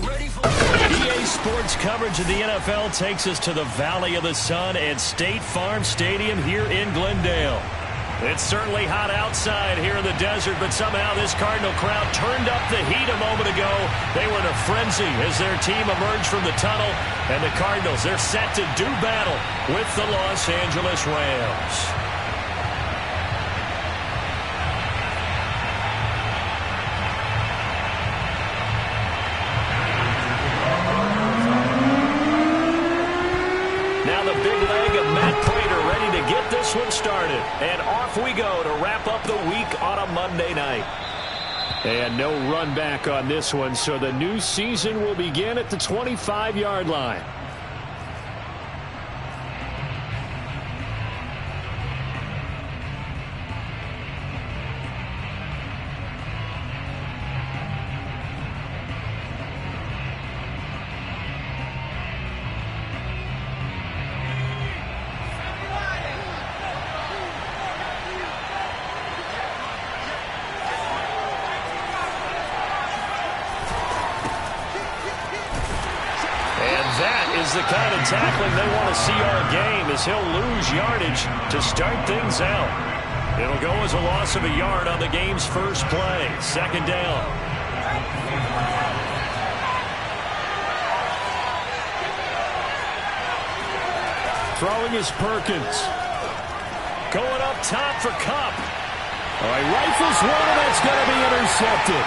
EA Sports coverage of the NFL takes us to the Valley of the Sun at State Farm Stadium here in Glendale. It's certainly hot outside here in the desert, but somehow this Cardinal crowd turned up the heat a moment ago. They were in a frenzy as their team emerged from the tunnel, and the Cardinals, they're set to do battle with the Los Angeles Rams. Get this one started, and off we go to wrap up the week on a Monday night. And no run back on this one, so the new season will begin at the 25-yard line. The kind of tackling they want to see all game as he'll lose yardage to start things out. It'll go as a loss of a yard on the game's first play. Second down. Throwing is Perkins. Going up top for Kupp. All right, rifles one, and that's going to be intercepted.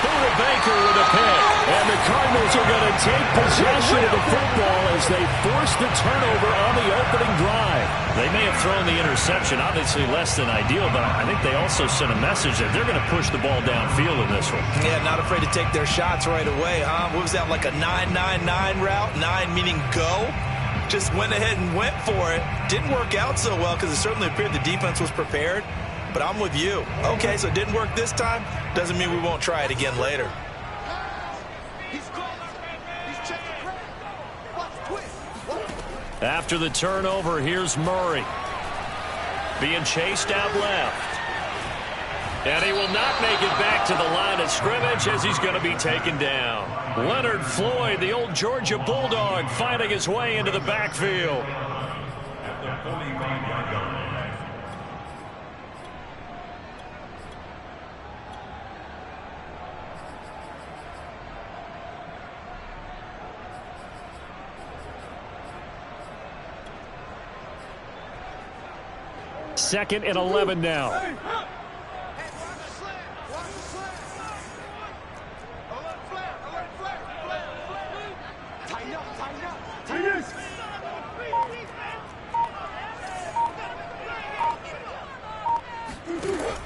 Buda Baker with a pick, and the Cardinals are going to take possession of the football as they force the turnover on the opening drive. They may have thrown the interception, obviously less than ideal, but I think they also sent a message that they're going to push the ball downfield in this one. Yeah, not afraid to take their shots right away. What was that, like a 9-9-9 route? 9 meaning go? Just went ahead and went for it. Didn't work out so well because it certainly appeared the defense was prepared. But I'm with you. Okay, so it didn't work this time. Doesn't mean we won't try it again later. After the turnover, here's Murray. Being chased out left. And he will not make it back to the line of scrimmage as he's going to be taken down. Leonard Floyd, the old Georgia Bulldog, finding his way into the backfield. Second and 11 now.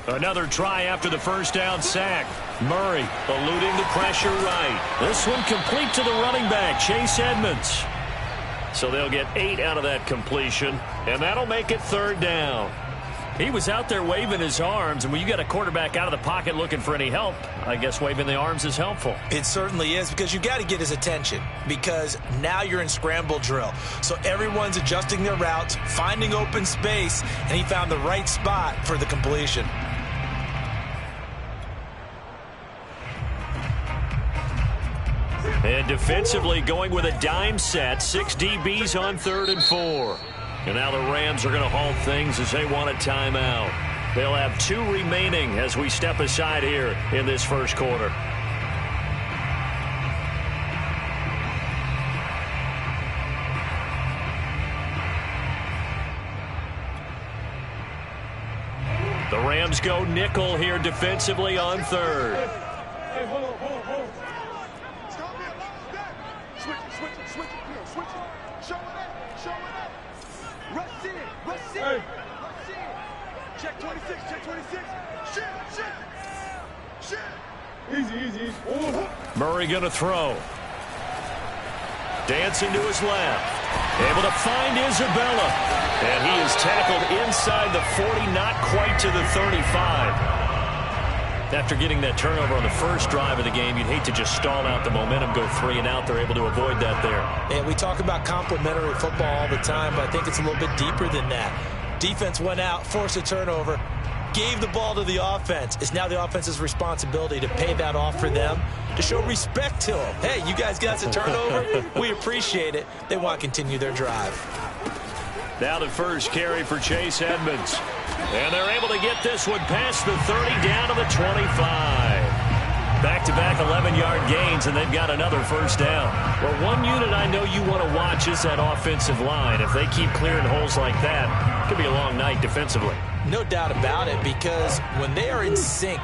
Another try after the first down sack. Murray eluding the pressure right. This one complete to the running back, Chase Edmonds. So they'll get 8 out of that completion, and that'll make it third down. He was out there waving his arms, and when you got a quarterback out of the pocket looking for any help, I guess waving the arms is helpful. It certainly is, because you got to get his attention, because now you're in scramble drill. So everyone's adjusting their routes, finding open space, and he found the right spot for the completion. And defensively going with a dime set, 6 DBs on 3rd and 4. And now the Rams are going to halt things as they want a timeout. They'll have 2 remaining as we step aside here in this first quarter. The Rams go nickel here defensively on 3rd. Hey, hold on. Stop me up. Switch it. Show it up. Rush in. Hey. Rush in. Check 26. Shit. Easy. Murray going to throw. Dancing to his left. Able to find Isabella. And he is tackled inside the 40, not quite to the 35. After getting that turnover on the first drive of the game, you'd hate to just stall out the momentum, go 3 and out. They're able to avoid that there. And we talk about complementary football all the time, but I think it's a little bit deeper than that. Defense went out, forced a turnover. gave the ball to the offense. It's now the offense's responsibility to pay that off for them, to show respect to them. Hey, you guys got a turnover? We appreciate it. They want to continue their drive. Now the first carry for Chase Edmonds. And they're able to get this one past the 30 down to the 25. Back-to-back 11-yard gains, and they've got another first down. Well, one unit I know you want to watch is that offensive line. If they keep clearing holes like that, it could be a long night defensively. No doubt about it, because when they are in sync,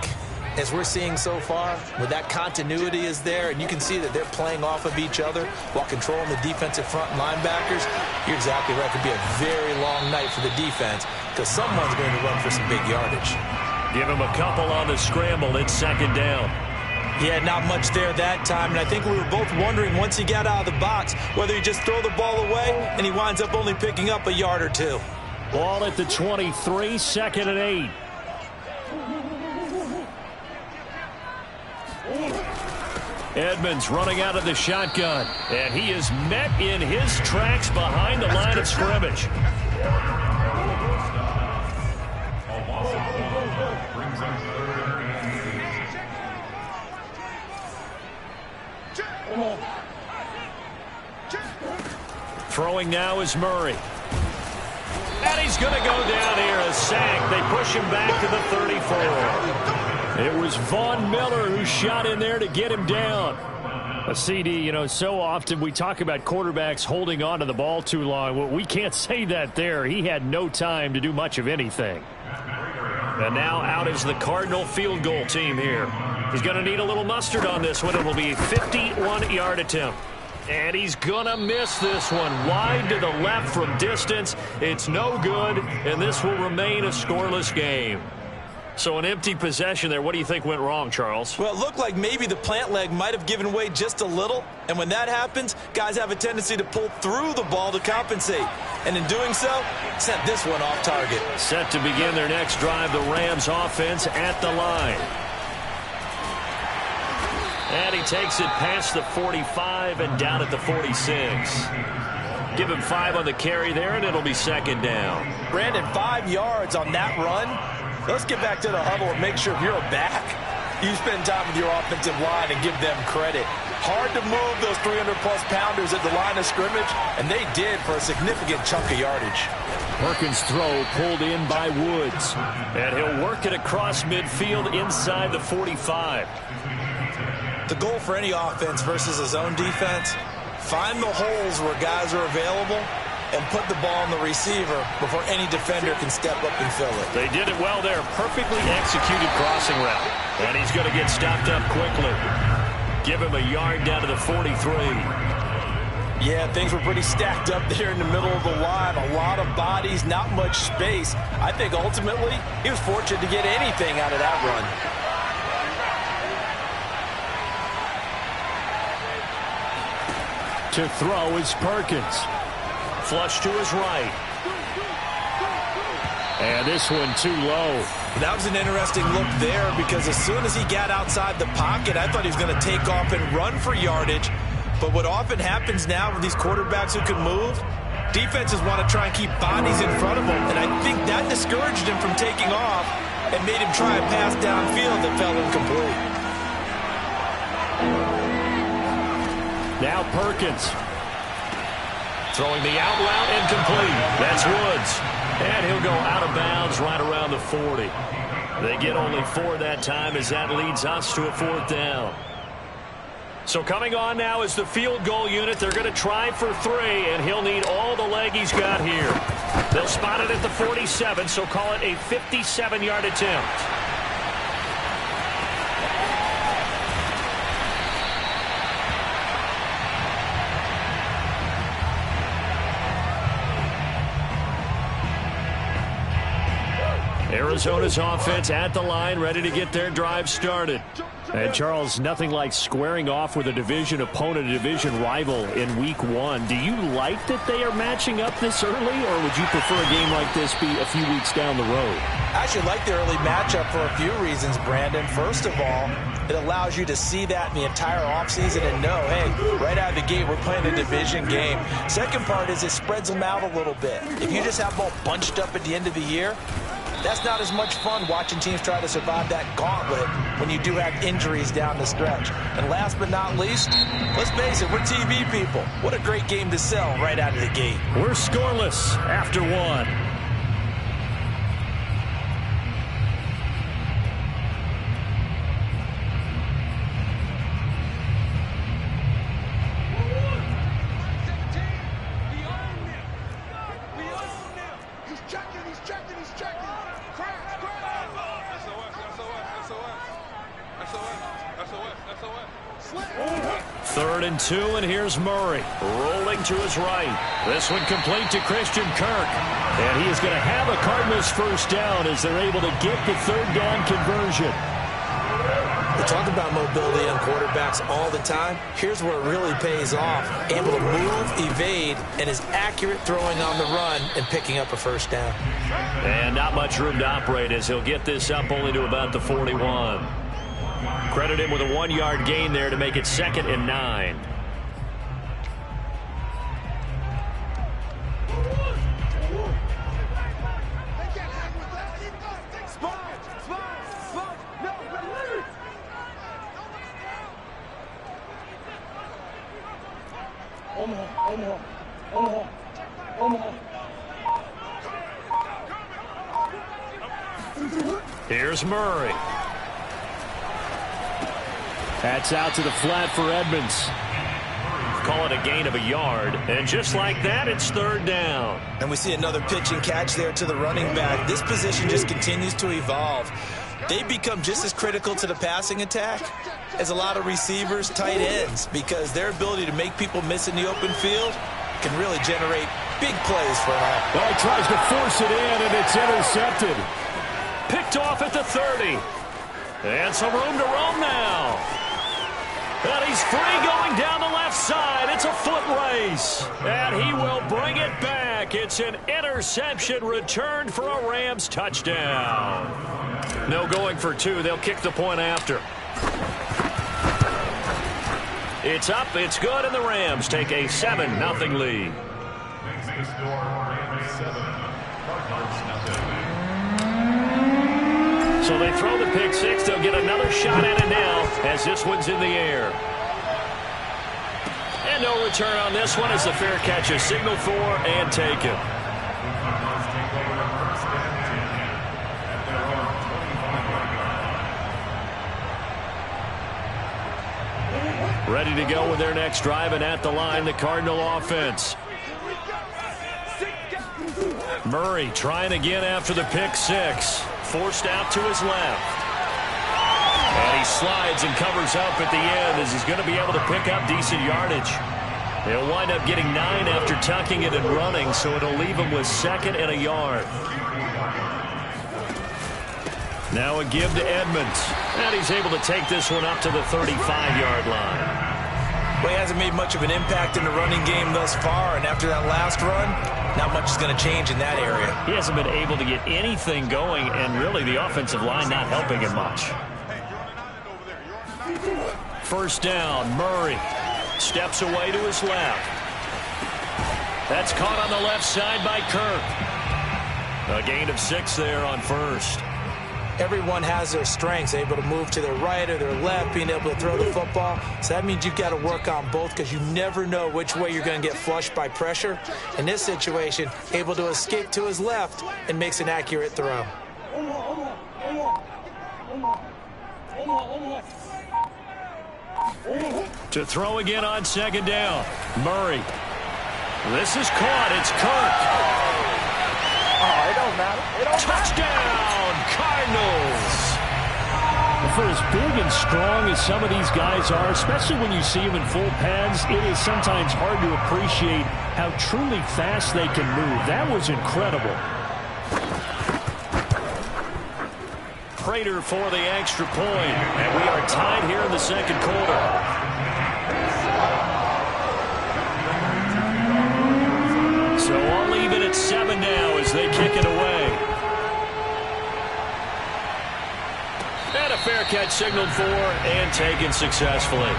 as we're seeing so far, where that continuity is there, and you can see that they're playing off of each other while controlling the defensive front linebackers, you're exactly right. It could be a very long night for the defense because someone's going to run for some big yardage. Give him a couple on the scramble. It's second down. Yeah, not much there that time, and I think we were both wondering once he got out of the box whether he just throw the ball away and he winds up only picking up a yard or two. Ball at the 23, second and 8. Edmonds running out of the shotgun, and he is met in his tracks behind the line of scrimmage. Throwing now is Murray. And he's going to go down here, a sack. They push him back to the 34. It was Von Miller who shot in there to get him down. A CD, you know, so often we talk about quarterbacks holding on to the ball too long. Well, we can't say that there. He had no time to do much of anything. And now out is the Cardinal field goal team here. He's going to need a little mustard on this one. It will be a 51-yard attempt. And he's going to miss this one. Wide to the left from distance. It's no good, and this will remain a scoreless game. So an empty possession there. What do you think went wrong, Charles? Well, it looked like maybe the plant leg might have given way just a little. And when that happens, guys have a tendency to pull through the ball to compensate. And in doing so, sent this one off target. Set to begin their next drive, the Rams offense at the line. And he takes it past the 45 and down at the 46. Give him 5 on the carry there, and it'll be second down. Brandon, 5 yards on that run. Let's get back to the huddle and make sure if you're a back, you spend time with your offensive line and give them credit. Hard to move those 300-plus pounders at the line of scrimmage, and they did for a significant chunk of yardage. Perkins' throw pulled in by Woods. And he'll work it across midfield inside the 45. The goal for any offense versus his own defense, find the holes where guys are available and put the ball on the receiver before any defender can step up and fill it. They did it well there. Perfectly executed crossing route. And he's going to get stopped up quickly. Give him a yard down to the 43. Yeah, things were pretty stacked up there in the middle of the line. A lot of bodies, not much space. I think ultimately he was fortunate to get anything out of that run. To throw is Perkins. Flush to his right. And this one too low. That was an interesting look there because as soon as he got outside the pocket, I thought he was going to take off and run for yardage. But what often happens now with these quarterbacks who can move, defenses want to try and keep bodies in front of them. And I think that discouraged him from taking off and made him try a pass downfield that fell incomplete. Now Perkins. Throwing the out route incomplete. That's Woods. And he'll go out of bounds right around the 40. They get only 4 that time as that leads us to a 4th down. So coming on now is the field goal unit. They're going to try for 3, and he'll need all the leg he's got here. They'll spot it at the 47, so call it a 57-yard attempt. Arizona's offense at the line, ready to get their drive started. And, Charles, nothing like squaring off with a division opponent, a division rival in Week 1. Do you like that they are matching up this early, or would you prefer a game like this be a few weeks down the road? I actually like the early matchup for a few reasons, Brandon. First of all, it allows you to see that in the entire offseason and know, hey, right out of the gate, we're playing a division game. Second part is it spreads them out a little bit. If you just have them all bunched up at the end of the year, That's not as much fun watching teams try to survive that gauntlet when you do have injuries down the stretch. And last but not least, let's face it, we're TV people. What a great game to sell right out of the gate. We're scoreless after one. Third and 2, and here's Murray rolling to his right. This one complete to Christian Kirk. And he is going to have a Cardinals first down as they're able to get the third down conversion. We talk about mobility on quarterbacks all the time. Here's where it really pays off. Able to move, evade, and is accurate throwing on the run and picking up a first down. And not much room to operate as he'll get this up only to about the 41. Credit him with a 1-yard gain there to make it 2nd and 9. Here's Murray. That's out to the flat for Edmonds. Call it a gain of a yard. And just like that, it's third down. And we see another pitch and catch there to the running back. This position just continues to evolve. They become just as critical to the passing attack as a lot of receivers, tight ends, because their ability to make people miss in the open field can really generate big plays for an offense. Well, he tries to force it in, and it's intercepted. Picked off at the 30. And some room to roam now. And he's free going down the left side. It's a foot race. And he will bring it back. It's an interception returned for a Rams touchdown. No going for 2. They'll kick the point after. It's up, it's good, and the Rams take a 7-0 lead. So they throw the pick six. They'll get another shot at it now as this one's in the air. And no return on this one as the fair catch is signaled for and taken. Ready to go with their next drive, and at the line, the Cardinal offense. Murray trying again after the pick six. Forced out to his left. And he slides and covers up at the end as he's going to be able to pick up decent yardage. He'll wind up getting 9 after tucking it and running, so it'll leave him with 2nd and a yard. Now a give to Edmonds. And he's able to take this one up to the 35-yard line. Well, he hasn't made much of an impact in the running game thus far, and after that last run, not much is going to change in that area. He hasn't been able to get anything going, and really the offensive line not helping him much. First down, Murray steps away to his left. That's caught on the left side by Kirk. A gain of 6 there on first. Everyone has their strengths, able to move to their right or their left, being able to throw the football. So that means you've got to work on both because you never know which way you're going to get flushed by pressure. In this situation, able to escape to his left and makes an accurate throw. To throw again on second down. Murray. This is caught. It's Kirk. Oh, it don't matter. It don't Touchdown, Cardinals. For as big and strong as some of these guys are, especially when you see them in full pads, it is sometimes hard to appreciate how truly fast they can move. That was incredible. Prater for the extra point, and we are tied here in the second quarter. So all even at 7 now as they kick it away. And a fair catch signaled for and taken successfully.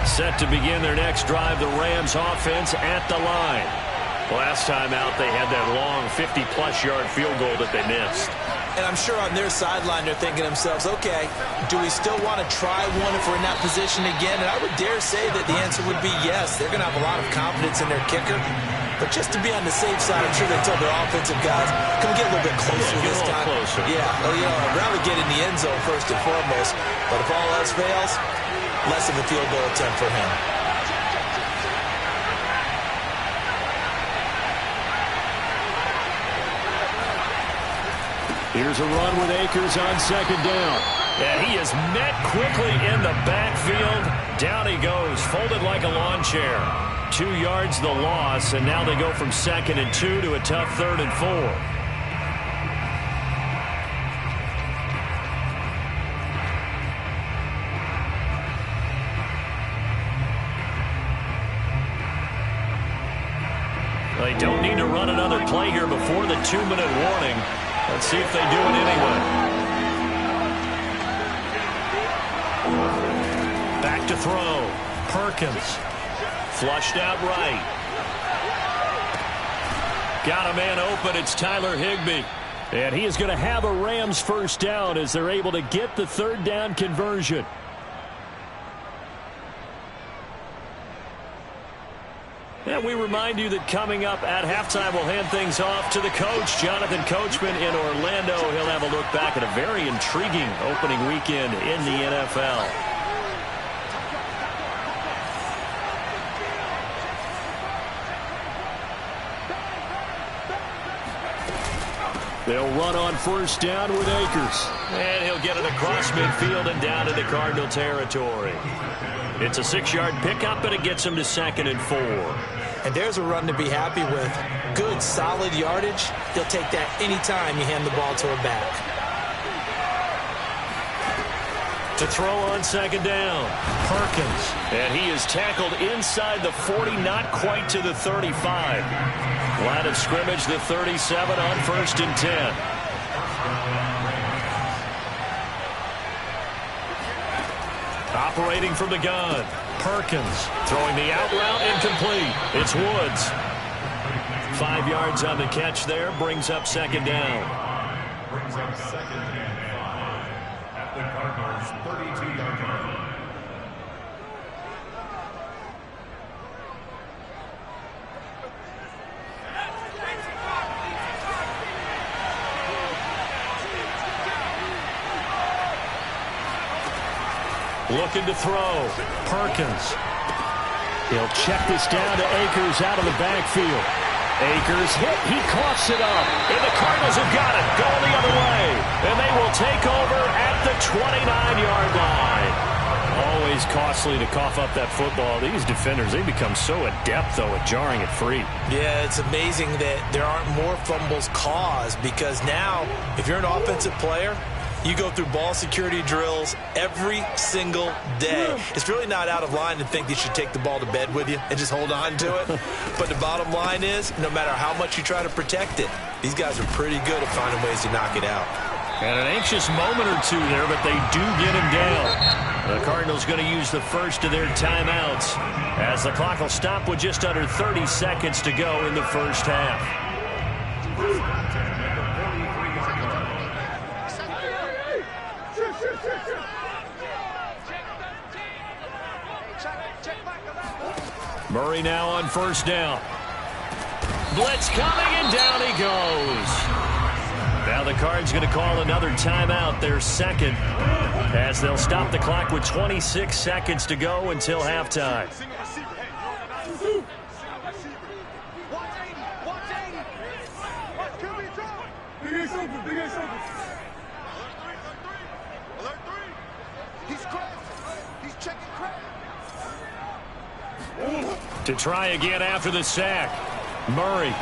Set to begin their next drive, the Rams offense at the line. Last time out, they had that long 50-plus yard field goal that they missed. And I'm sure on their sideline they're thinking to themselves, okay, do we still want to try one if we're in that position again? And I would dare say that the answer would be yes. They're going to have a lot of confidence in their kicker. But just to be on the safe side, I'm sure they tell their offensive guys, can we get a little bit closer this time? Closer. Yeah, well, I'd rather get in the end zone first and foremost. But if all else fails, less of a field goal attempt for him. Here's a run with Akers on second down. And he is met quickly in the backfield. Down he goes, folded like a lawn chair. 2 yards the loss, and now they go from 2nd and 2 to a tough 3rd and 4. They don't need to run another play here before the 2-minute warning. Let's see if they do it anyway. Back to throw. Perkins. Flushed out right. Got a man open. It's Tyler Higbee. And he is going to have a Rams first down as they're able to get the 3rd down conversion. And we remind you that coming up at halftime, we'll hand things off to the coach, Jonathan Coachman in Orlando. He'll have a look back at a very intriguing opening weekend in the NFL. They'll run on first down with Akers. And he'll get it across midfield and down into Cardinal territory. It's a 6-yard pickup, and it gets him to 2nd and 4. And there's a run to be happy with. Good, solid yardage. He'll take that anytime you hand the ball to a back. To throw on second down, Perkins. And he is tackled inside the 40, not quite to the 35. Line of scrimmage, the 37 on 1st and 10. Operating from the gun, Perkins throwing the out route incomplete. It's Woods. 5 yards on the catch there, brings up 2nd down. Brings up 2nd and 5 at the Cardinals' 32-yard line. Looking to throw. Perkins. He'll check this down to Akers out of the backfield. Akers hit. He coughs it up. And the Cardinals have got it. Going the other way. And they will take over at the 29-yard line. Always costly to cough up that football. These defenders, they become so adept, though, at jarring it free. Yeah, it's amazing that there aren't more fumbles caused because now, if you're an offensive player, you go through ball security drills every single day. It's really not out of line to think you should take the ball to bed with you and just hold on to it. But the bottom line is, no matter how much you try to protect it, these guys are pretty good at finding ways to knock it out. And an anxious moment or two there, but they do get him down. The Cardinals going to use the first of their timeouts as the clock will stop with just under 30 seconds to go in the first half. Murray now on first down. Blitz coming, and down he goes. Now the Cards going to call another timeout, their 2nd, as they'll stop the clock with 26 seconds to go until halftime. To try again after the sack. Murray.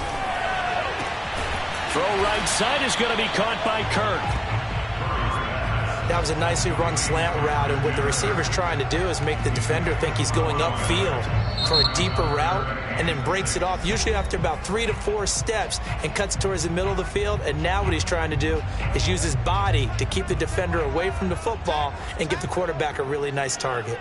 Throw right side is going to be caught by Kirk. That was a nicely run slant route, and what the receiver's trying to do is make the defender think he's going upfield for a deeper route and then breaks it off, usually after about 3 to 4 steps, and cuts towards the middle of the field. And now what he's trying to do is use his body to keep the defender away from the football and give the quarterback a really nice target.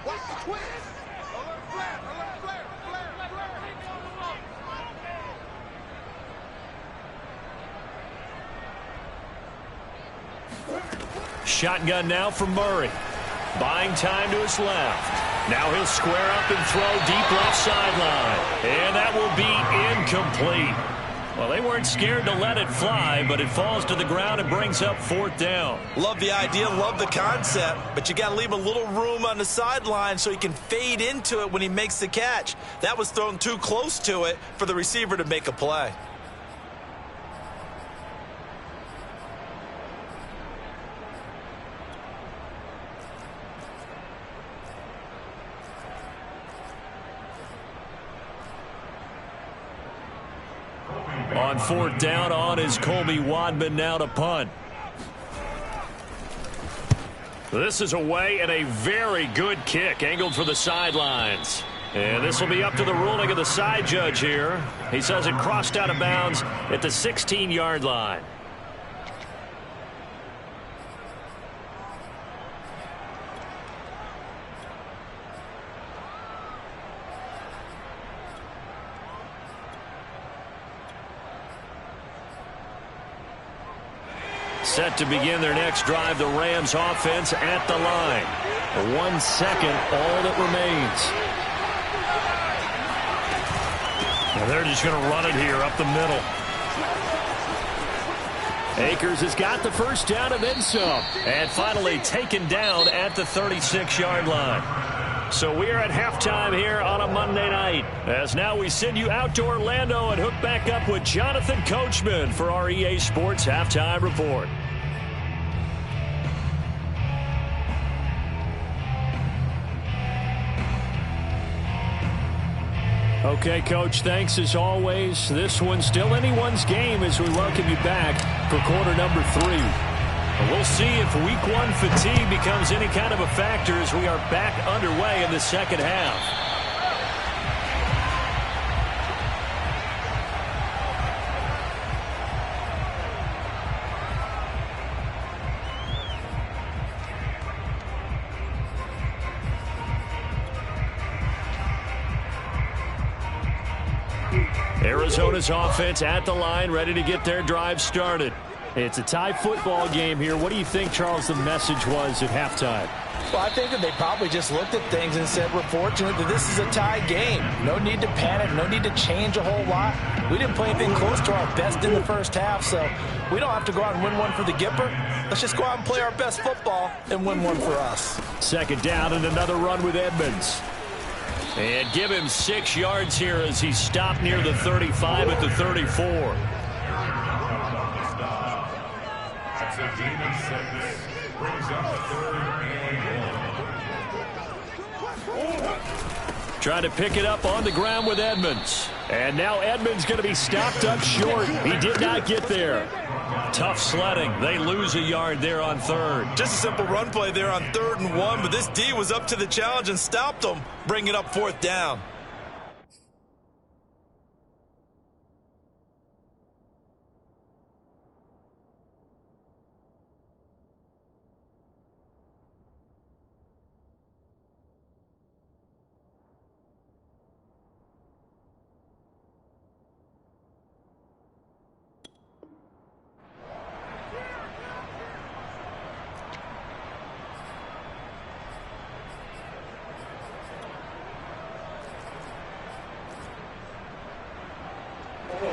Watch the twist. Alert flare, alert flare, flare, flare. Shotgun now from Murray. Buying time to his left. Now he'll square up and throw deep left sideline. And that will be incomplete. Well, they weren't scared to let it fly, but it falls to the ground and brings up 4th down. Love the idea, love the concept, but you got to leave a little room on the sideline so he can fade into it when he makes the catch. That was thrown too close to it for the receiver to make a play. On 4th down, on is Colby Wadman now to punt. This is away and a very good kick angled for the sidelines. And this will be up to the ruling of the side judge here. He says it crossed out of bounds at the 16-yard line. Set to begin their next drive, the Rams offense at the line. 1 second, all that remains. And they're just going to run it here up the middle. Akers has got the first down and then some. And finally taken down at the 36-yard line. So we are at halftime here on a Monday night. As now we send you out to Orlando and hook back up with Jonathan Coachman for our EA Sports Halftime Report. Okay, Coach, thanks as always. This one's still anyone's game as we welcome you back for quarter number 3. We'll see if week 1 fatigue becomes any kind of a factor as we are back underway in the second half. Arizona's offense at the line, ready to get their drive started. It's a tie football game here. What do you think, Charles, the message was at halftime? Well, I think that they probably just looked at things and said, we're fortunate that this is a tie game. No need to panic, no need to change a whole lot. We didn't play anything close to our best in the first half, so we don't have to go out and win one for the Gipper. Let's just go out and play our best football and win one for us. Second down and another run with Edmonds. And give him 6 yards here as he stopped near the 35 at the 34. That's a gain of 6. Brings up 3rd and 1. Trying to pick it up on the ground with Edmonds. And now Edmonds going to be stopped up short. He did not get there. Tough sledding. They lose a yard there on 3rd. Just a simple run play there on 3rd and 1, but this D was up to the challenge and stopped them, bringing up 4th down.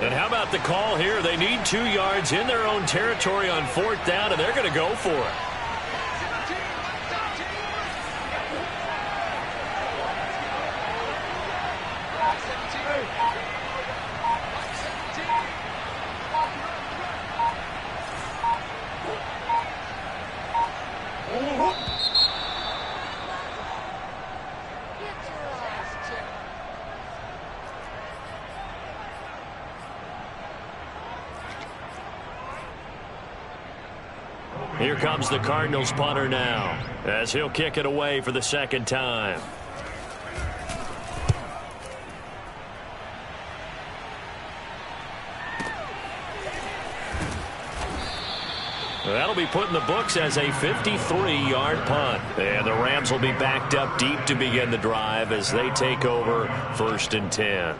And how about the call here? They need 2 yards in their own territory on 4th down, and they're going to go for it. Here comes the Cardinals punter now, as he'll kick it away for the second time. That'll be put in the books as a 53-yard punt. And the Rams will be backed up deep to begin the drive as they take over 1st and 10.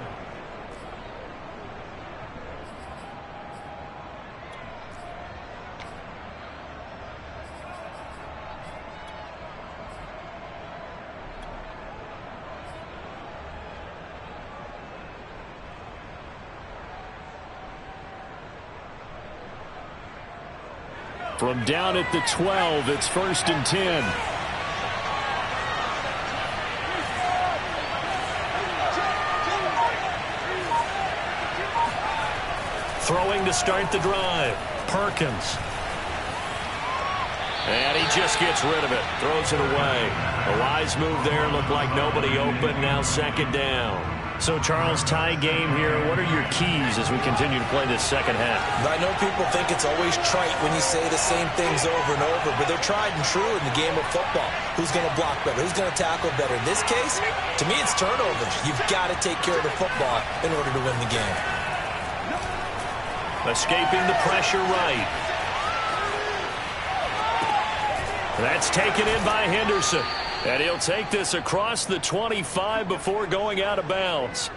From down at the 12, it's 1st and 10. Throwing to start the drive. Perkins. And he just gets rid of it. Throws it away. A wise move there. Looked like nobody open. Now 2nd down. So, Charles, tie game here. What are your keys as we continue to play this second half? I know people think it's always trite when you say the same things over and over, but they're tried and true in the game of football. Who's going to block better? Who's going to tackle better? In this case, to me, it's turnovers. You've got to take care of the football in order to win the game. Escaping the pressure right. That's taken in by Henderson. And he'll take this across the 25 before going out of bounds.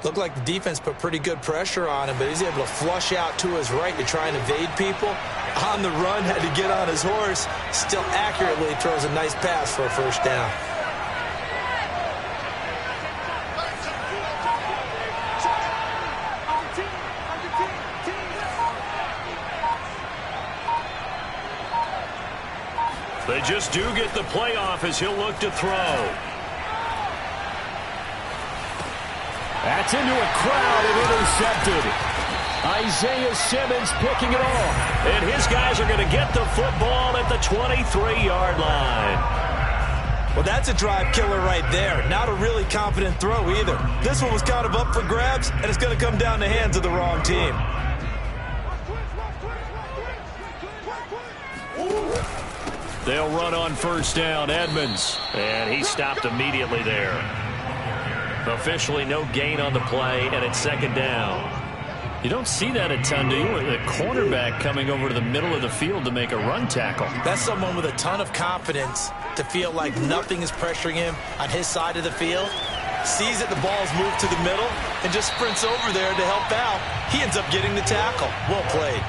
Looked like the defense put pretty good pressure on him, but he's able to flush out to his right to try and evade people. On the run, had to get on his horse. Still accurately throws a nice pass for a 1st down. They just do get the playoff as he'll look to throw. That's into a crowd and intercepted. Isaiah Simmons picking it off. And his guys are going to get the football at the 23-yard line. Well, that's a drive killer right there. Not a really confident throw either. This one was kind of up for grabs, and it's going to come down the hands of the wrong team. They'll run on 1st down. Edmonds. And he stopped immediately there. Officially no gain on the play, and it's 2nd down. You don't see that a ton, do you? The cornerback coming over to the middle of the field to make a run tackle. That's someone with a ton of confidence to feel like nothing is pressuring him on his side of the field. Sees that the ball's moved to the middle and just sprints over there to help out. He ends up getting the tackle. Well played.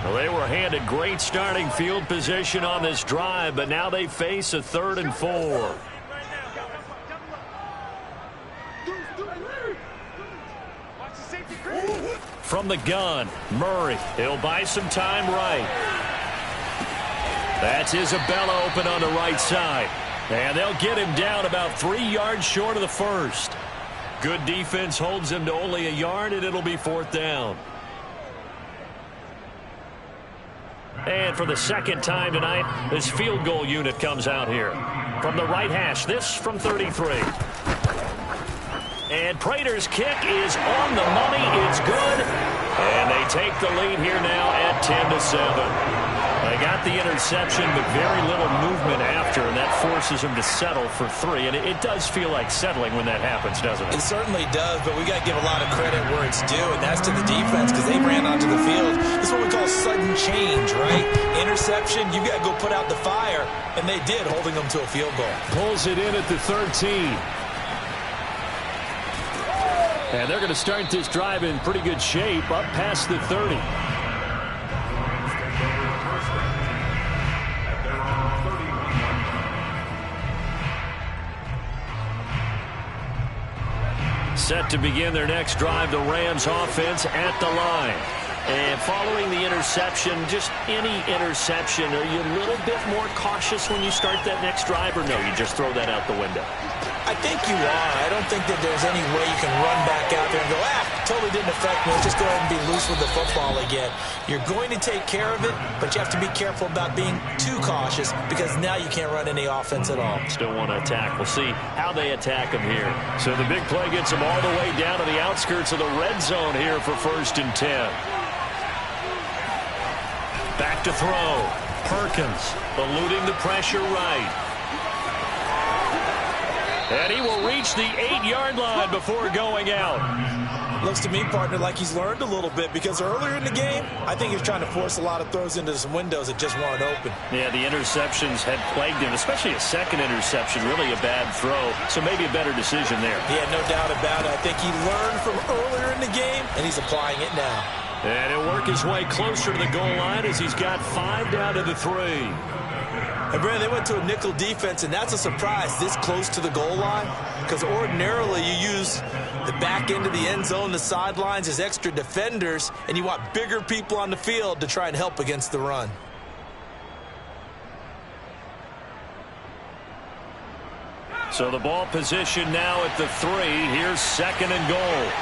Well, they were handed great starting field position on this drive, but now they face a 3rd and 4. From the gun, Murray. He'll buy some time right. That's Isabella open on the right side. And they'll get him down about 3 yards short of the 1st. Good defense holds him to only a yard, and it'll be 4th down. And for the 2nd time tonight, this field goal unit comes out here. From the right hash, this from 33. And Prater's kick is on the money. It's good. And they take the lead here now at 10-7. They got the interception, but very little movement after, and that forces them to settle for 3. And it does feel like settling when that happens, doesn't it? It certainly does, but we got to give a lot of credit where it's due, and that's to the defense because they ran onto the field. This is what we call sudden change, right? Interception, you got to go put out the fire, and they did, holding them to a field goal. Pulls it in at the 13. And they're going to start this drive in pretty good shape up past the 30. Set to begin their next drive, the Rams offense at the line. And following the interception, just any interception, are you a little bit more cautious when you start that next drive, or no, you just throw that out the window? I think you are. I don't think that there's any way you can run back out there and go, totally didn't affect me. Let's just go ahead and be loose with the football again. You're going to take care of it, but you have to be careful about being too cautious because now you can't run any offense at all. Still want to attack. We'll see how they attack him here. So the big play gets them all the way down to the outskirts of the red zone here for 1st and 10. Back to throw. Perkins eluding the pressure right. And he will reach the 8-yard line before going out. Looks to me, partner, like he's learned a little bit because earlier in the game, I think he was trying to force a lot of throws into some windows that just weren't open. Yeah, the interceptions had plagued him, especially a second interception, really a bad throw. So maybe a better decision there. Yeah, no doubt about it. I think he learned from earlier in the game, and he's applying it now. And he'll work his way closer to the goal line as he's got 5 down to the 3. And, Brandon, they went to a nickel defense, and that's a surprise this close to the goal line because ordinarily you use the back end of the end zone, the sidelines as extra defenders, and you want bigger people on the field to try and help against the run. So the ball position now at the 3. Here's 2nd and goal.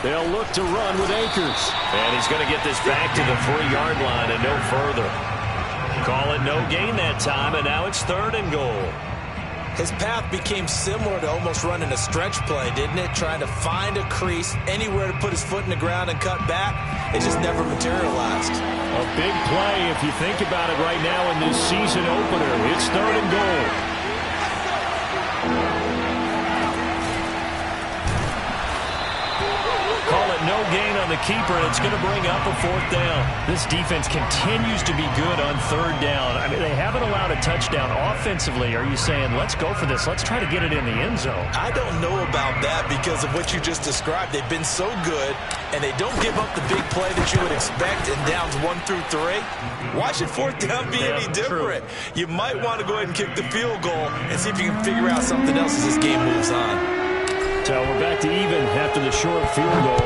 They'll look to run with Akers. And he's going to get this back to the 3-yard line and no further. Call it no gain that time, and now it's 3rd and goal. His path became similar to almost running a stretch play, didn't it? Trying to find a crease, anywhere to put his foot in the ground and cut back. It just never materialized. A big play if you think about it right now in this season opener. It's 3rd and goal. Call it no gain on the keeper, and it's going to bring up a 4th down. This defense continues to be good on 3rd down. I mean, they haven't allowed a touchdown offensively. Are you saying, let's go for this, let's try to get it in the end zone? I don't know about that because of what you just described. They've been so good, and they don't give up the big play that you would expect in downs 1 through 3. Why should 4th down be any different? True. You might want to go ahead and kick the field goal and see if you can figure out something else as this game moves on. So we're back to even after the short field goal.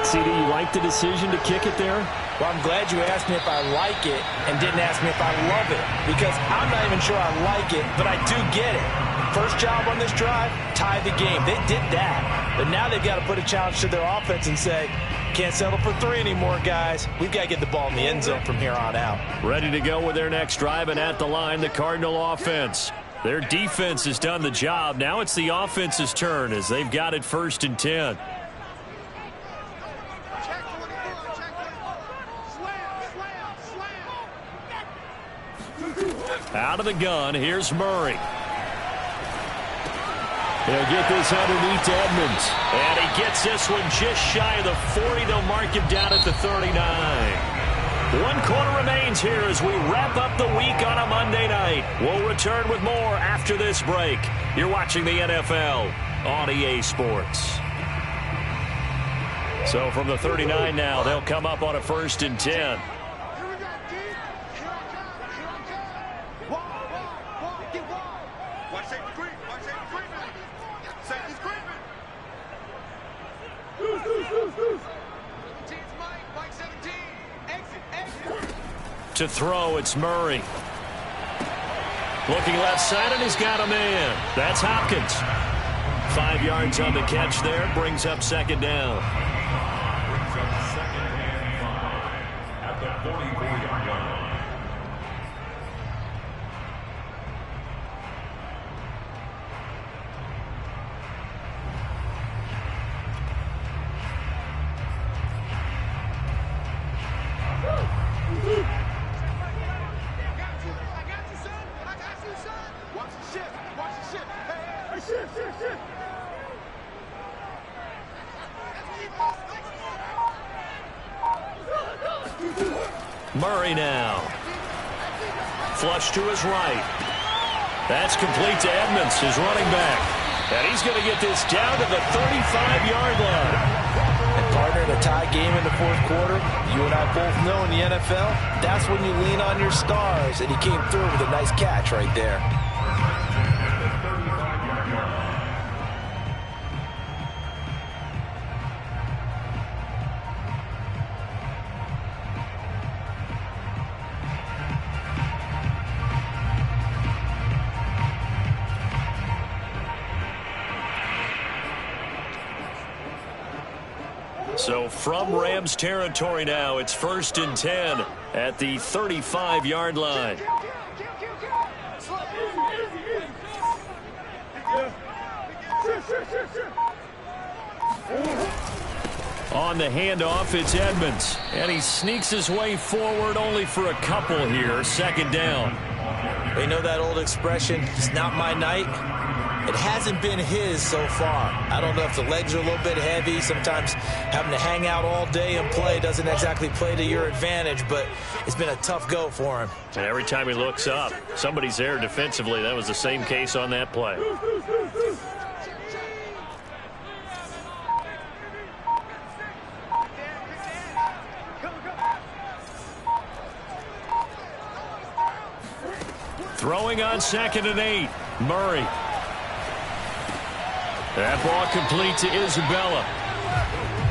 CD, you like the decision to kick it there? Well, I'm glad you asked me if I like it and didn't ask me if I love it because I'm not even sure I like it, but I do get it. First job on this drive, tie the game. They did that, but now they've got to put a challenge to their offense and say, can't settle for 3 anymore, guys. We've got to get the ball in the end zone from here on out. Ready to go with their next drive, and at the line, the Cardinal offense. Their defense has done the job. Now it's the offense's turn as they've got it 1st and 10. Out of the gun, here's Murray. He'll get this underneath to Edmonds. And he gets this one just shy of the 40. They'll mark him down at the 39. 1 quarter remains here as we wrap up the week on a Monday night. We'll return with more after this break. You're watching the NFL on EA Sports. So from the 39 now, they'll come up on a 1st and 10. To throw, it's Murray. Looking left side, and he's got a man. That's Hopkins. 5 yards on the catch there. Brings up 2nd down. Brings up 2nd and 5 at the 44-yard line. Murray now. Flush to his right. That's complete to Edmonds, his running back. And he's going to get this down to the 35-yard line. And partner, in a tie game in the 4th quarter, you and I both know in the NFL, that's when you lean on your stars. And he came through with a nice catch right there. So from Rams territory now, it's 1st and 10 at the 35-yard line. On the handoff, it's Edmonds. And he sneaks his way forward only for a couple here. 2nd down. You know that old expression, it's not my night? It hasn't been his so far. I don't know if the legs are a little bit heavy. Sometimes having to hang out all day and play doesn't exactly play to your advantage, but it's been a tough go for him. And every time he looks up, somebody's there defensively. That was the same case on that play. Throwing on 2nd and 8. Murray. That ball complete to Isabella.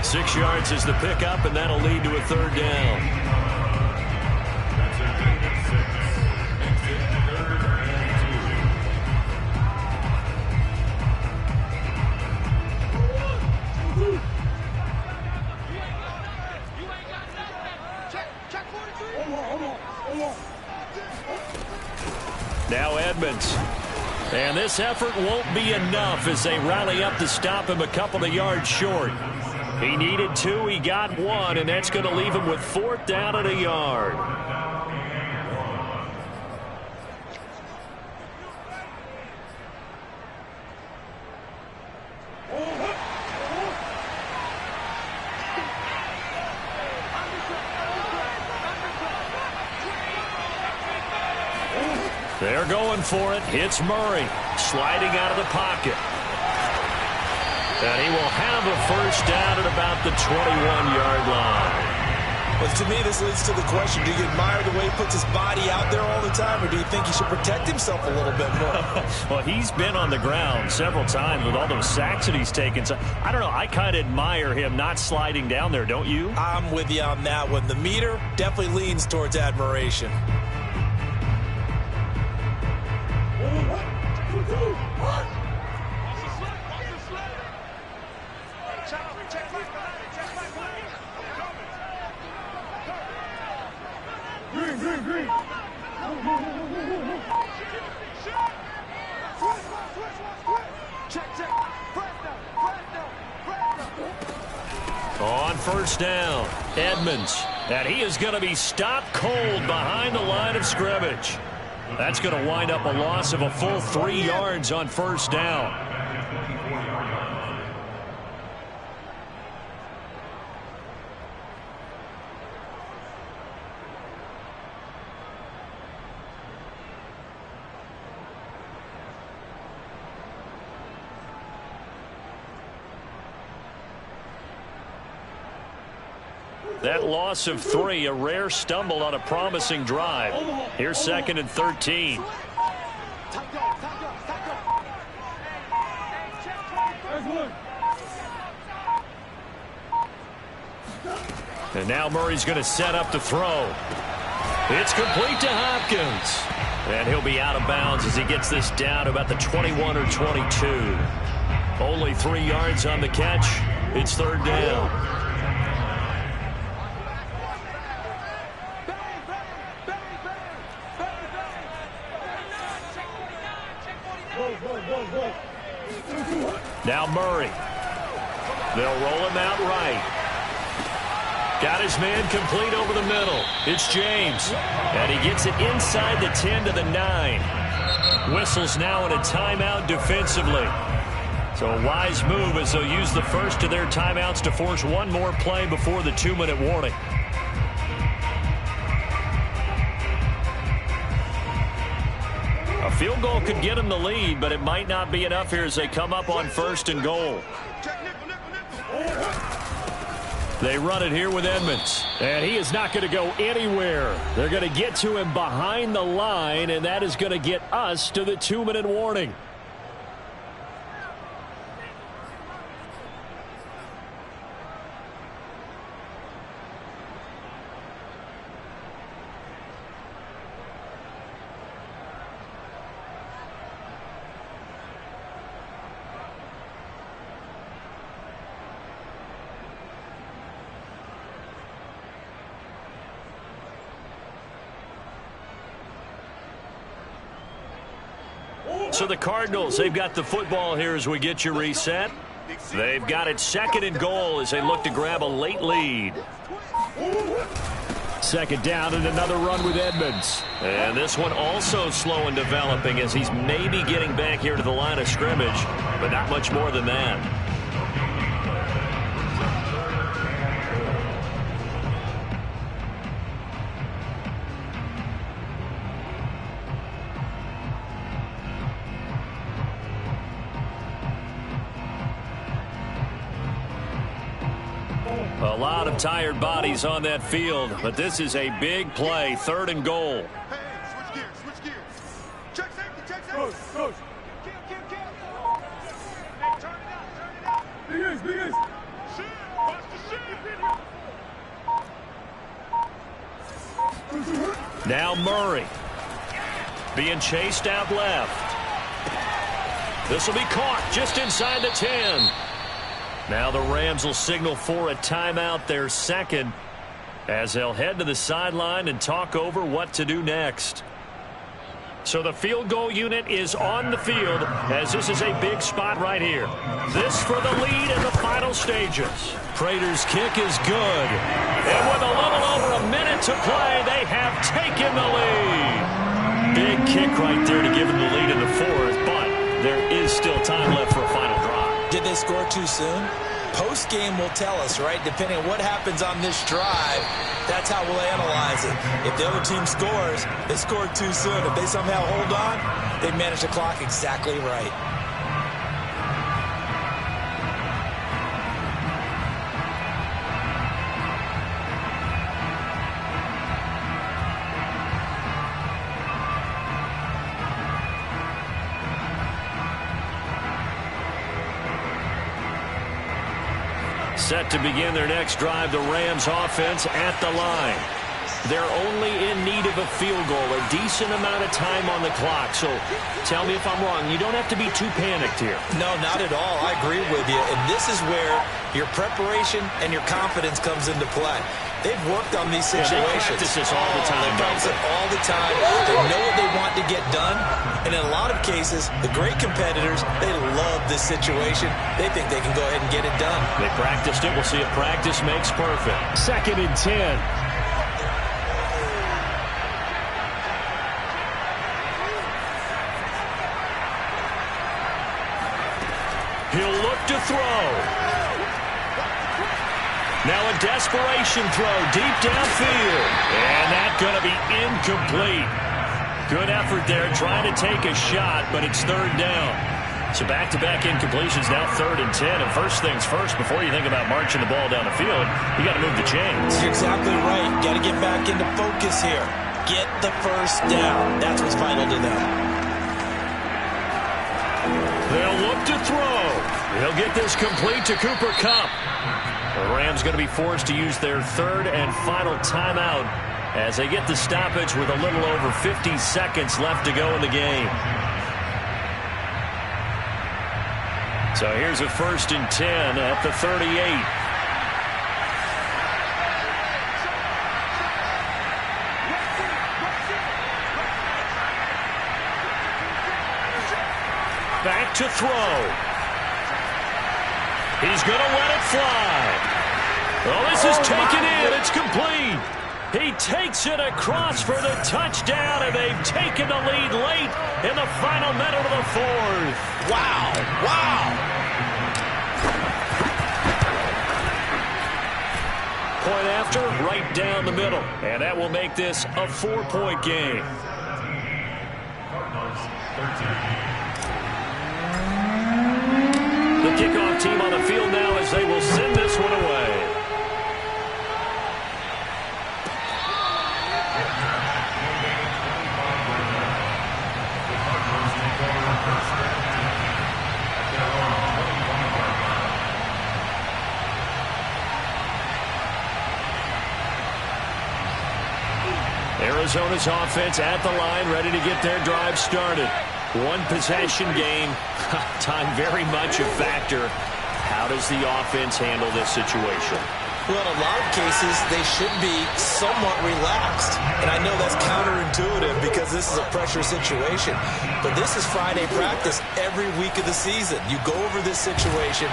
6 yards is the pickup, and that'll lead to a 3rd down. Now Edmonds. And this effort won't be enough as they rally up to stop him a couple of yards short. He needed 2, he got 1, and that's going to leave him with 4th down and a yard. They're going for it. It's Murray sliding out of the pocket. And he will have a 1st down at about the 21-yard line. Well, to me, this leads to the question, do you admire the way he puts his body out there all the time, or do you think he should protect himself a little bit more? Well, he's been on the ground several times with all those sacks that he's taken. So, I don't know. I kind of admire him not sliding down there, don't you? I'm with you on that one. The meter definitely leans towards admiration. On 1st down, Edmonds. And he is going to be stopped cold behind the line of scrimmage. That's going to wind up a loss of a full 3 yards on 1st down. That loss of 3, a rare stumble on a promising drive. Here's 2nd and 13. And now Murray's going to set up to throw. It's complete to Hopkins. And he'll be out of bounds as he gets this down to about the 21 or 22. Only 3 yards on the catch. It's 3rd down. Now Murray. They'll roll him out right. Got his man complete over the middle. It's James. And he gets it inside the 10 to the 9. Whistles now in a timeout defensively. So a wise move as they'll use the first of their timeouts to force one more play before the 2-minute warning. A field goal could get them the lead, but it might not be enough here as they come up on 1st and goal. They run it here with Edmonds. And he is not going to go anywhere. They're going to get to him behind the line, and that is going to get us to the 2-minute warning. So the Cardinals, they've got the football here as we get you reset. They've got it 2nd and goal as they look to grab a late lead. Second down and another run with Edmonds. And this one also slow in developing as he's maybe getting back here to the line of scrimmage, but not much more than that. A lot of tired bodies on that field, but this is a big play, 3rd and goal. Hey, switch gears, switch gears. Check safety, check safety. Coach. Kill. Hey, turn it out. Big ace. Shit, watch the shit. Now Murray. Being chased out left. This will be caught just inside the 10. Now the Rams will signal for a timeout, their second, as they'll head to the sideline and talk over what to do next. So the field goal unit is on the field as this is a big spot right here. This for the lead in the final stages. Prater's kick is good. And with a little over a minute to play, they have taken the lead. Big kick right there to give them the lead in the 4th, but there is still time left for a final drive. Did they score too soon? Post-game will tell us, right? Depending on what happens on this drive, that's how we'll analyze it. If the other team scores, they scored too soon. If they somehow hold on, they manage the clock exactly right. Set to begin their next drive, the Rams offense at the line. They're only in need of a field goal, a decent amount of time on the clock. So tell me if I'm wrong. You don't have to be too panicked here. No, not at all. I agree with you. And this is where your preparation and your confidence comes into play. They've worked on these situations. They practice this all the time. They practice it all the time. They know what they want to get done. And in a lot of cases, the great competitors, they love this situation. They think they can go ahead and get it done. They practiced it. We'll see if practice makes perfect. 2nd and 10. He'll look to throw. Now a desperation throw deep downfield. And that's going to be incomplete. Good effort there trying to take a shot, but it's 3rd down. So back-to-back incompletions, now 3rd and 10. And first things first, before you think about marching the ball down the field, you got to move the chains. You're exactly right. Got to get back into focus here. Get the first down. That's what's vital to them. They'll look to throw. He'll get this complete to Cooper Kupp. The Rams going to be forced to use their 3rd and final timeout as they get the stoppage with a little over 50 seconds left to go in the game. So here's a 1st and 10 at the 38. Back to throw. He's going to let it fly. Oh, this is taken in. It's complete. He takes it across for the touchdown, and they've taken the lead late in the final minute of the 4th. Wow. Point after, right down the middle. And that will make this a 4-point game. The kickoff team on the field now as they will send this one away. Arizona's offense at the line, ready to get their drive started. One possession game. Time very much a factor. How does the offense handle this situation? Well, in a lot of cases, they should be somewhat relaxed. And I know that's counterintuitive because this is a pressure situation. But this is Friday practice every week of the season. You go over this situation,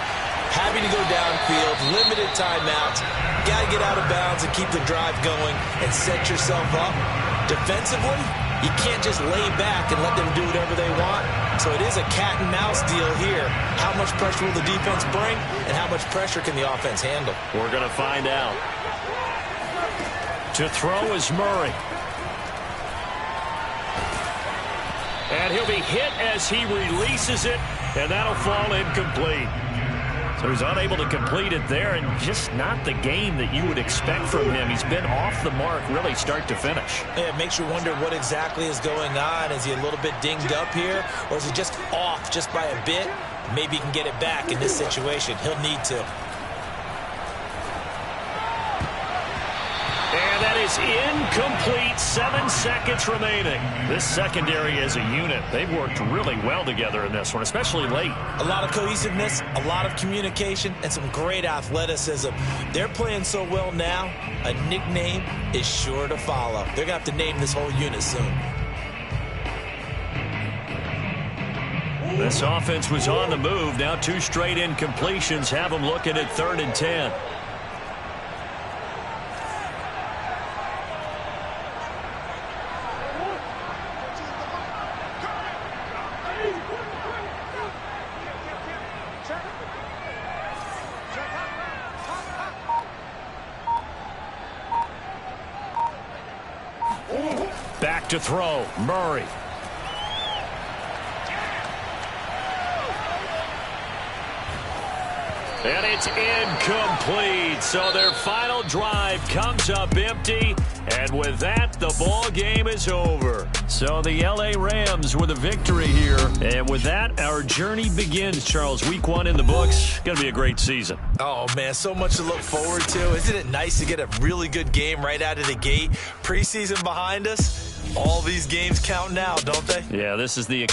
having to go downfield, limited timeouts, got to get out of bounds and keep the drive going and set yourself up. Defensively, you can't just lay back and let them do whatever they want. So it is a cat and mouse deal here. How much pressure will the defense bring, and how much pressure can the offense handle? We're going to find out. To throw is Murray. And he'll be hit as he releases it, and that'll fall incomplete. So he's unable to complete it there, and just not the game that you would expect from him. He's been off the mark really start to finish. Yeah, it makes you wonder what exactly is going on. Is he a little bit dinged up here, or is he just off just by a bit? Maybe he can get it back in this situation. He'll need to. And that is incomplete. 7 seconds remaining. This secondary as a unit, they've worked really well together in this one, especially late. A lot of cohesiveness, a lot of communication, and some great athleticism. They're playing so well now, a nickname is sure to follow. They're going to have to name this whole unit soon. This offense was on the move. Now 2 straight incompletions have them looking at 3rd and 10. Back to throw, Murray. And it's incomplete. So their final drive comes up empty. And with that, the ball game is over. So the L.A. Rams with a victory here. And with that, our journey begins, Charles. Week 1 in the books. Going to be a great season. Oh, man, so much to look forward to. Isn't it nice to get a really good game right out of the gate? Preseason behind us. All these games count now, don't they? Yeah, this is the